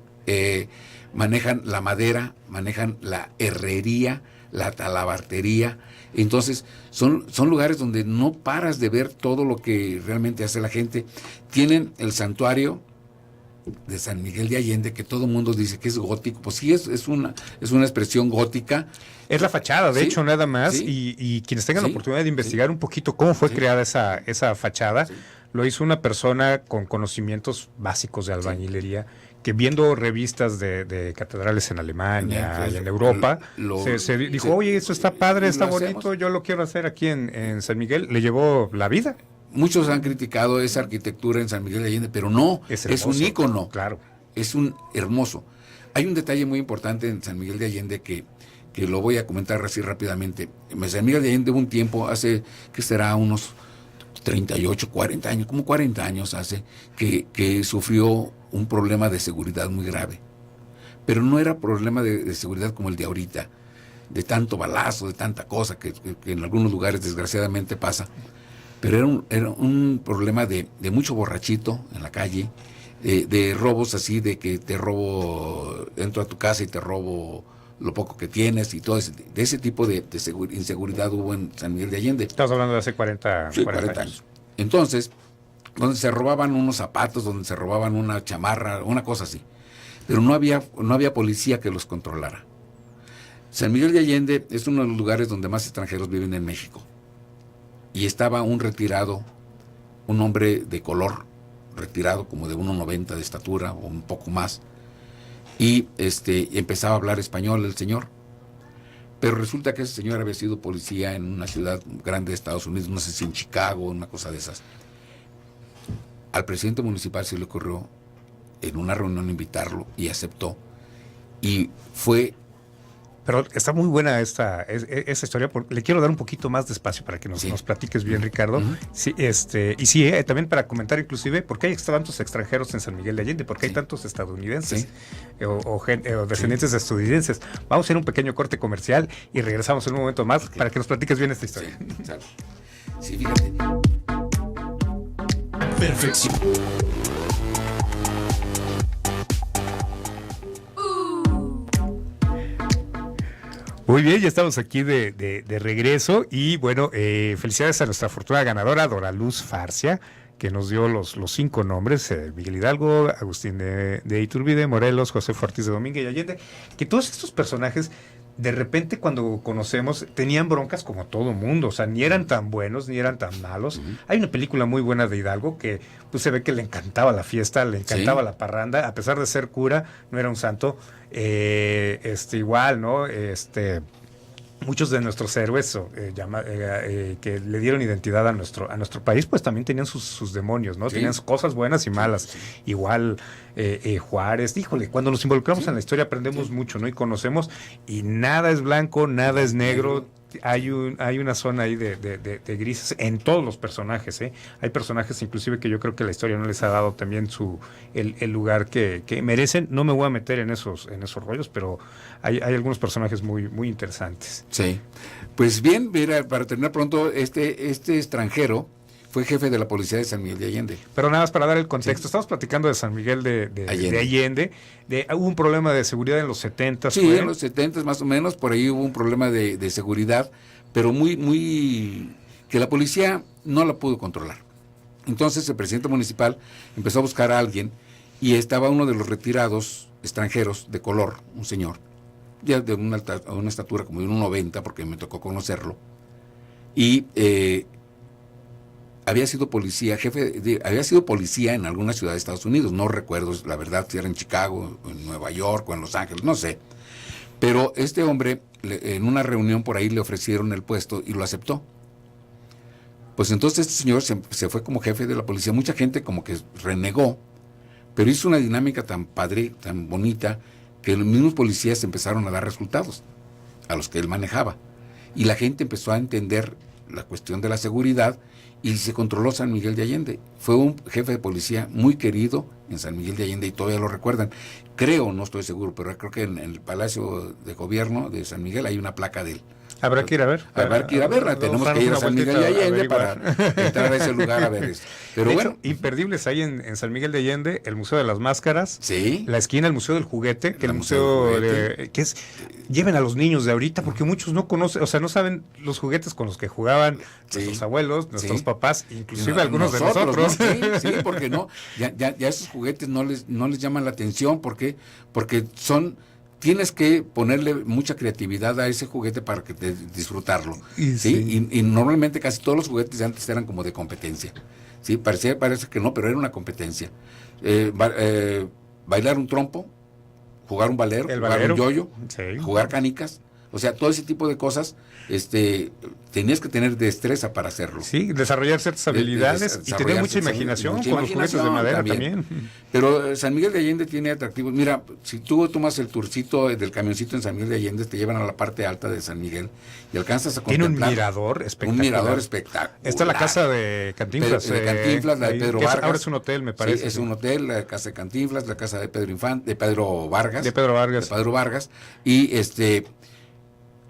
S3: Manejan la madera, manejan la herrería, la talabartería. Entonces, son lugares donde no paras de ver todo lo que realmente hace la gente. Tienen el santuario de San Miguel de Allende, que todo el mundo dice que es gótico. Pues sí, es una expresión gótica.
S2: Es la fachada, de
S3: Sí,
S2: hecho, nada más.
S3: sí.
S2: Y quienes tengan la
S3: Sí,
S2: oportunidad de investigar
S3: sí.
S2: un poquito cómo fue
S3: Sí.
S2: creada esa fachada,
S3: Sí.
S2: lo hizo una persona con conocimientos básicos de albañilería, que viendo revistas de catedrales en Alemania y en Europa, se dijo, oye, esto está padre, está bonito,
S3: hacemos.
S2: yo lo quiero hacer aquí en San Miguel. Le llevó la vida.
S3: Muchos han criticado esa arquitectura en San Miguel de Allende, pero no, es
S2: hermoso,
S3: un ícono.
S2: Claro.
S3: Es un hermoso. Hay un detalle muy importante en San Miguel de Allende que lo voy a comentar así rápidamente. En San Miguel de Allende hubo un tiempo, hace, que será unos 38, 40 años, como 40 años hace, que sufrió un problema de seguridad muy grave. Pero no era problema de seguridad como el de ahorita, de tanto balazo, de tanta cosa que en algunos lugares desgraciadamente pasa. Pero era un problema de mucho borrachito en la calle, de robos así, de que te robo, entro a tu casa y te robo lo poco que tienes y todo de ese tipo de inseguridad hubo en San Miguel de Allende.
S2: Estamos hablando de hace 40
S3: años. Entonces, donde se robaban unos zapatos, donde se robaban una chamarra, una cosa así. Pero no había policía que los controlara. San Miguel de Allende es uno de los lugares donde más extranjeros viven en México. Y estaba un retirado, un hombre de color, retirado como de 1.90 de estatura o un poco más, y empezaba a hablar español el señor. Pero resulta que ese señor había sido policía en una ciudad grande de Estados Unidos, no sé si en Chicago, una cosa de esas. Al presidente municipal se le ocurrió en una reunión invitarlo y aceptó. Y fue
S2: Pero está muy buena esta historia. Le quiero dar un poquito más de espacio para que nos platiques bien, Ricardo. Uh-huh. Sí, y sí, también para comentar inclusive por qué hay tantos extranjeros en San Miguel de Allende, por qué hay tantos estadounidenses o descendientes de estadounidenses. Vamos a hacer un pequeño corte comercial y regresamos en un momento más para que nos platiques bien esta historia.
S3: Sí, fíjate.
S1: Perfección.
S2: Muy bien, ya estamos aquí de regreso y bueno, felicidades a nuestra afortunada ganadora, Dora Luz Farcia, que nos dio los 5 nombres, Miguel Hidalgo, Agustín de Iturbide, Morelos, José Ortiz de Domínguez y Allende, que todos estos personajes de repente cuando conocemos tenían broncas como todo mundo, o sea, ni eran tan buenos ni eran tan malos. Uh-huh. Hay una película muy buena de Hidalgo que pues se ve que le encantaba la fiesta, le encantaba la parranda, a pesar de ser cura, no era un santo. Igual, ¿no? Muchos de nuestros héroes que le dieron identidad a nuestro país, pues también tenían sus demonios, ¿no? Sí. Tenían cosas buenas y malas. Sí. Igual Juárez, híjole, cuando nos involucramos en la historia aprendemos mucho, ¿no? Y conocemos, y nada es blanco, nada es negro. Hay una zona ahí de grises en todos los personajes, ¿eh? Hay personajes inclusive que yo creo que la historia no les ha dado también el lugar que merecen. No me voy a meter en esos rollos, pero hay algunos personajes muy, muy interesantes.
S3: Sí. Pues bien, mira, para terminar pronto, este extranjero fue jefe de la policía de San Miguel de Allende.
S2: Pero nada más para dar el contexto, estamos platicando de San Miguel de Allende. Hubo un problema de seguridad en los 70s.
S3: Sí, en los 70s más o menos, por ahí hubo un problema de seguridad, pero muy que la policía no la pudo controlar. Entonces el presidente municipal empezó a buscar a alguien y estaba uno de los retirados extranjeros de color, un señor, ya de una estatura como de 1.90, porque me tocó conocerlo, y había sido policía, había sido policía en alguna ciudad de Estados Unidos, no recuerdo la verdad si era en Chicago, en Nueva York o en Los Ángeles, no sé. Pero este hombre, en una reunión por ahí le ofrecieron el puesto y lo aceptó. Pues entonces este señor se fue como jefe de la policía. Mucha gente como que renegó, pero hizo una dinámica tan padre, tan bonita, que los mismos policías empezaron a dar resultados a los que él manejaba. Y la gente empezó a entender la cuestión de la seguridad y se controló San Miguel de Allende. Fue un jefe de policía muy querido en San Miguel de Allende y todavía lo recuerdan. Creo, no estoy seguro, pero creo que en el Palacio de Gobierno de San Miguel hay una placa de él.
S2: Habrá que ir a ver.
S3: Habrá que ir a verla. Tenemos que ir a San Miguel de Allende para entrar a ese lugar a ver esto. Pero
S2: de
S3: bueno.
S2: Hecho, imperdibles hay en San Miguel de Allende, el Museo de las Máscaras,
S3: sí,
S2: la esquina, el Museo del Juguete, que el museo que es, lleven a los niños de ahorita, porque muchos no conocen, o sea, no saben los juguetes con los que jugaban nuestros abuelos, nuestros papás, inclusive algunos de nosotros.
S3: ¿No? Sí, porque no, ya esos juguetes no les llaman la atención, porque tienes que ponerle mucha creatividad a ese juguete para que disfrutarlo. ¿Sí? Y normalmente casi todos los juguetes de antes eran como de competencia. ¿Sí? Parece que no, pero era una competencia. Bailar un trompo, jugar un valero, jugar un yoyo, jugar canicas. O sea, todo ese tipo de cosas, tenías que tener destreza para hacerlo.
S2: Sí, desarrollar ciertas habilidades y tener mucha imaginación con los juguetes de madera también.
S3: Pero San Miguel de Allende tiene atractivos. Mira, si tú tomas el tourcito del camioncito en San Miguel de Allende, te llevan a la parte alta de San Miguel y alcanzas a contemplar.
S2: Tiene un mirador espectacular.
S3: Un mirador espectacular.
S2: Está la casa de Cantinflas.
S3: De Cantinflas, la de Pedro Vargas.
S2: Ahora es un hotel, me parece.
S3: Sí, es un hotel, la casa de Cantinflas, la casa de Pedro Vargas.
S2: De Pedro
S3: Vargas. Y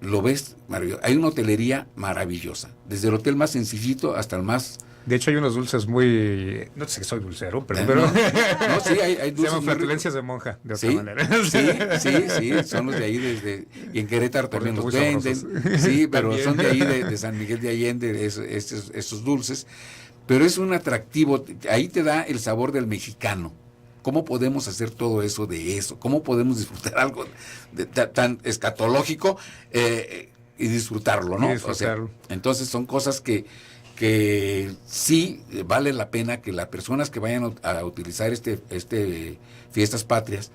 S3: lo ves maravilloso. Hay una hotelería maravillosa, desde el hotel más sencillito hasta el más...
S2: De hecho hay unos dulces muy... No sé que soy dulcero, pero...
S3: No, sí, hay dulces.
S2: Se llaman flatulencias de monja, de otra manera.
S3: Sí, son los de ahí y en Querétaro también los venden. Sí, pero también son de ahí, de San Miguel de Allende, esos dulces. Pero es un atractivo, ahí te da el sabor del mexicano. ¿Cómo podemos hacer todo eso de eso? ¿Cómo podemos disfrutar algo tan escatológico y disfrutarlo, ¿no?
S2: Disfrutarlo.
S3: O sea, entonces son cosas que sí vale la pena que las personas que vayan a utilizar Fiestas Patrias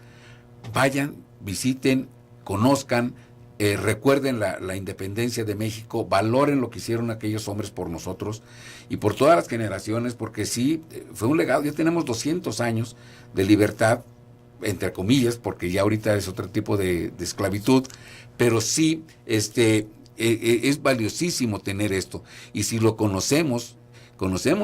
S3: vayan, visiten, conozcan, recuerden la independencia de México, valoren lo que hicieron aquellos hombres por nosotros y por todas las generaciones, porque sí, fue un legado. Ya tenemos 200 años de libertad entre comillas, porque ya ahorita es otro tipo de esclavitud, pero sí, es valiosísimo tener esto. Y si lo conocemos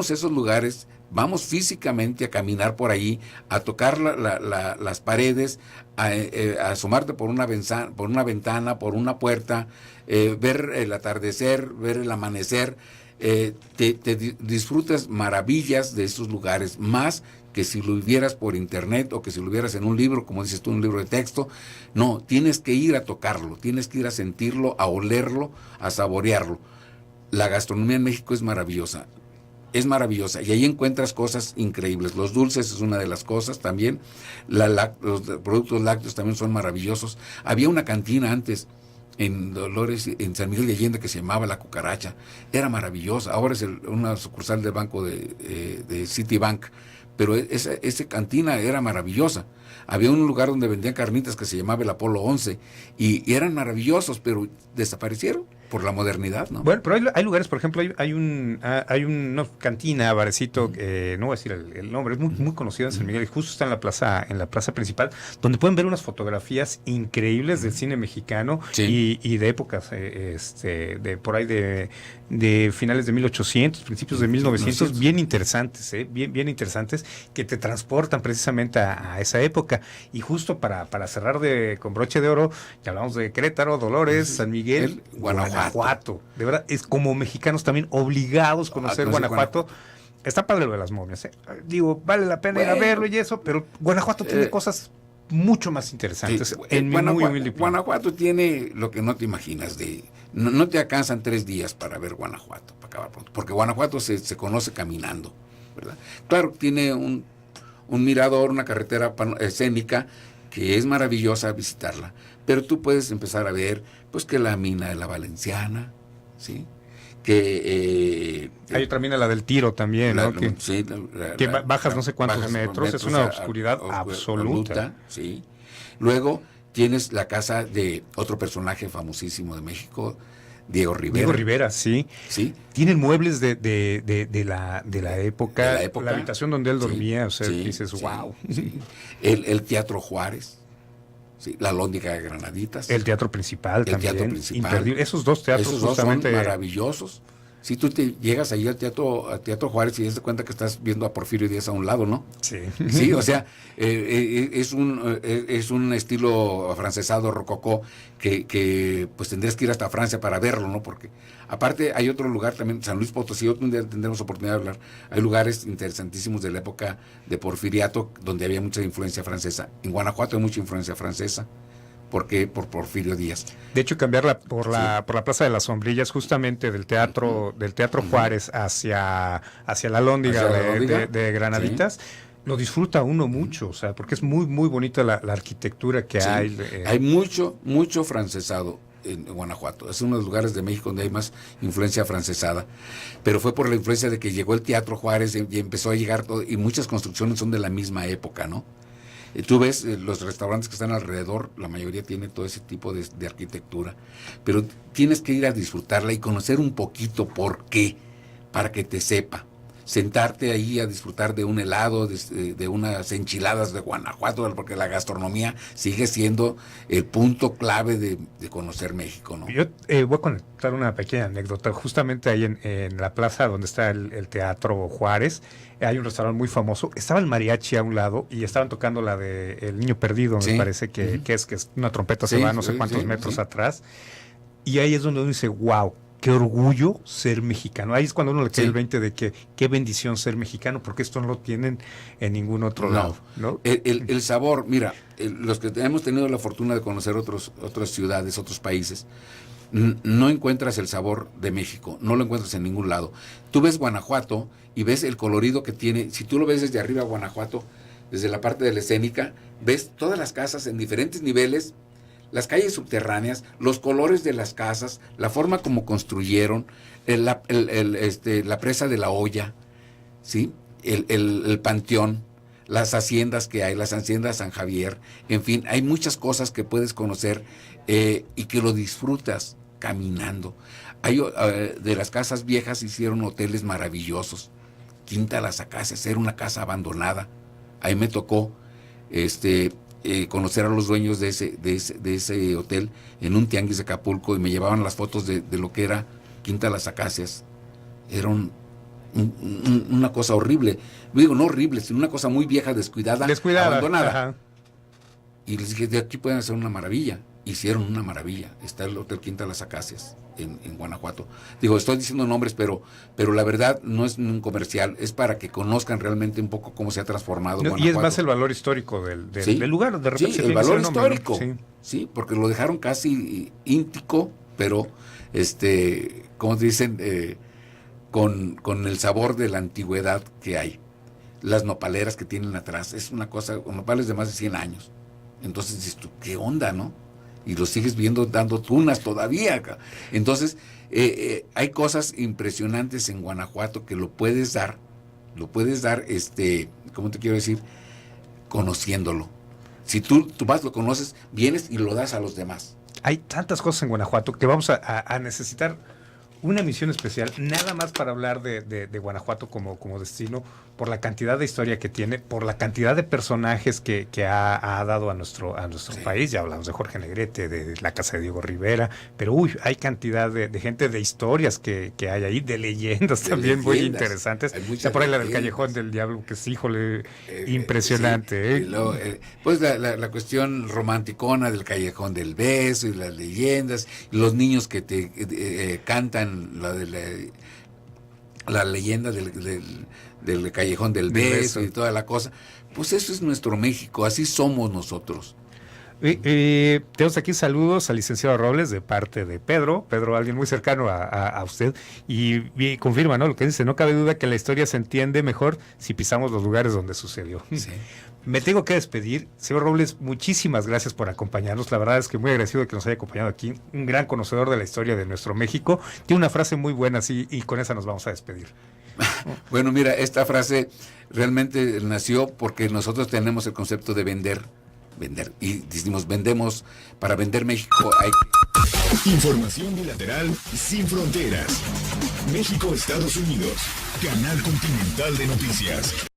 S3: esos lugares, vamos físicamente a caminar por ahí, a tocar las paredes, a asomarte por una ventana, por una puerta, ver el atardecer, ver el amanecer, te disfrutas maravillas de esos lugares, más que si lo vieras por internet o que si lo vieras en un libro, como dices tú, un libro de texto. No, tienes que ir a tocarlo, tienes que ir a sentirlo, a olerlo, a saborearlo. La gastronomía en México es maravillosa y ahí encuentras cosas increíbles. Los dulces es una de las cosas también, los productos lácteos también son maravillosos. Había una cantina antes en Dolores, en San Miguel de Allende, que se llamaba La Cucaracha, era maravillosa. Ahora es una sucursal del banco de Citibank, pero esa cantina era maravillosa. Había un lugar donde vendían carnitas que se llamaba el Apolo 11 y eran maravillosos, pero desaparecieron por la modernidad, ¿no?
S2: Bueno, pero hay lugares, por ejemplo, hay una cantina, barecito, no voy a decir el nombre, es muy conocido en San Miguel, y justo está en la plaza principal, donde pueden ver unas fotografías increíbles del cine mexicano, sí, y de épocas, de por ahí de finales de 1800, principios de 1900, bien interesantes, bien interesantes, que te transportan precisamente a esa época. Y justo para cerrar con broche de oro, ya hablamos de Querétaro, Dolores, San Miguel, Guanajuato. De verdad, es como mexicanos también obligados a conocer Guanajuato. Está padre lo de las momias, Digo, vale la pena ir a verlo y eso, pero Guanajuato tiene cosas mucho más interesantes.
S3: Sí, Guanajuato tiene lo que no te imaginas. No te alcanzan 3 días para ver Guanajuato, para acabar pronto, porque Guanajuato se conoce caminando, ¿verdad? Claro, tiene un mirador, una carretera escénica que es maravillosa visitarla, pero tú puedes empezar a ver pues que la mina de la Valenciana, ¿sí? Que
S2: hay otra mina, la del Tiro también, ¿no? Que bajas no sé cuántos metros, es una oscuridad absoluta.
S3: Sí. Luego tienes la casa de otro personaje famosísimo de México, Diego Rivera,
S2: sí. Tienen muebles de la época, la habitación donde él dormía, dices, wow.
S3: Sí. El Teatro Juárez, sí, la Lóndiga de Granaditas.
S2: El teatro principal también. Imperdible. Esos dos teatros justamente
S3: son maravillosos. Si tú te llegas ahí al Teatro Juárez y te das cuenta que estás viendo a Porfirio Díaz a un lado, ¿no?
S2: Sí.
S3: Sí, o sea, es un estilo afrancesado, rococó, que pues tendrías que ir hasta Francia para verlo, ¿no? Porque aparte hay otro lugar también, San Luis Potosí, otro día tendremos oportunidad de hablar. Hay lugares interesantísimos de la época de Porfiriato, donde había mucha influencia francesa. En Guanajuato hay mucha influencia francesa. ¿Por qué? Por Porfirio Díaz.
S2: De hecho, cambiarla por la Plaza de las Sombrillas, justamente del Teatro Juárez hacia la Lóndiga de Granaditas, lo disfruta uno mucho, o sea, porque es muy, muy bonita la arquitectura que hay.
S3: Hay mucho francesado en Guanajuato. Es uno de los lugares de México donde hay más influencia francesada. Pero fue por la influencia de que llegó el Teatro Juárez y empezó a llegar todo, y muchas construcciones son de la misma época, ¿no? Tú ves los restaurantes que están alrededor, la mayoría tiene todo ese tipo de arquitectura, pero tienes que ir a disfrutarla y conocer un poquito por qué, para que te sepa. Sentarte ahí a disfrutar de un helado, de unas enchiladas de Guanajuato, porque la gastronomía sigue siendo el punto clave de conocer México, ¿no?
S2: Yo voy a contar una pequeña anécdota. Justamente ahí en la plaza donde está el Teatro Juárez, hay un restaurante muy famoso. Estaba el mariachi a un lado y estaban tocando la de El Niño Perdido, me parece que es una trompeta, se va no sé cuántos metros atrás. Y ahí es donde uno dice, wow, qué orgullo ser mexicano. Ahí es cuando uno le cae el 20 de que qué bendición ser mexicano, porque esto no lo tienen en ningún otro lado, ¿no?
S3: El sabor, mira, los que hemos tenido la fortuna de conocer otras ciudades, otros países, no encuentras el sabor de México, no lo encuentras en ningún lado. Tú ves Guanajuato y ves el colorido que tiene. Si tú lo ves desde arriba, Guanajuato, desde la parte de la escénica, ves todas las casas en diferentes niveles, las calles subterráneas, los colores de las casas, la forma como construyeron, la presa de la olla, ¿sí? El panteón, las haciendas que hay, las haciendas San Javier, en fin, hay muchas cosas que puedes conocer y que lo disfrutas caminando. De las casas viejas hicieron hoteles maravillosos. Quinta Las Acacias era una casa abandonada. Ahí me tocó conocer a los dueños de ese hotel en un tianguis de Acapulco, y me llevaban las fotos de lo que era Quinta Las Acacias. Era una cosa horrible. Digo, no horrible, sino una cosa muy vieja, descuidada. Abandonada.
S2: Ajá.
S3: Y les dije, de aquí pueden hacer una maravilla. Hicieron una maravilla. Está el Hotel Quinta Las Acacias en Guanajuato. Digo, estoy diciendo nombres, pero la verdad no es un comercial, es para que conozcan realmente un poco cómo se ha transformado Guanajuato.
S2: Y es más el valor histórico del lugar. De repente
S3: sí, el valor histórico.
S2: Sí.
S3: Sí, porque lo dejaron casi íntico, pero, como dicen, con el sabor de la antigüedad que hay. Las nopaleras que tienen atrás, es una cosa, nopales de más de 100 años. Entonces dices tú, ¿qué onda, no? Y lo sigues viendo dando tunas todavía. Entonces, hay cosas impresionantes en Guanajuato que lo puedes dar, ¿cómo te quiero decir? Conociéndolo. Si tú vas, lo conoces, vienes y lo das a los demás.
S2: Hay tantas cosas en Guanajuato que vamos a necesitar una emisión especial, nada más para hablar de Guanajuato como destino, por la cantidad de historia que tiene, por la cantidad de personajes que ha dado a nuestro país. Ya hablamos de Jorge Negrete, de la casa de Diego Rivera, pero hay cantidad de gente, de historias que hay ahí, de leyendas también muy interesantes. Está por ahí la del Callejón del Diablo, que es, híjole, impresionante.
S3: Sí. Y luego, pues la cuestión romanticona del Callejón del Beso y las leyendas, y los niños que te cantan la leyenda del Callejón del Beso y toda la cosa. Pues eso es nuestro México, así somos nosotros.
S2: Tenemos aquí saludos al licenciado Robles de parte de Pedro, alguien muy cercano a usted, y confirma, ¿no? Lo que dice, no cabe duda que la historia se entiende mejor si pisamos los lugares donde sucedió.
S3: Sí.
S2: Me tengo que despedir. Señor Robles, muchísimas gracias por acompañarnos. La verdad es que muy agradecido de que nos haya acompañado aquí. Un gran conocedor de la historia de nuestro México. Tiene una frase muy buena, sí, y con esa nos vamos a despedir.
S3: Bueno, mira, esta frase realmente nació porque nosotros tenemos el concepto de vender. Y decimos, para vender México hay...
S4: Información bilateral sin fronteras. México-Estados Unidos. Canal Continental de Noticias.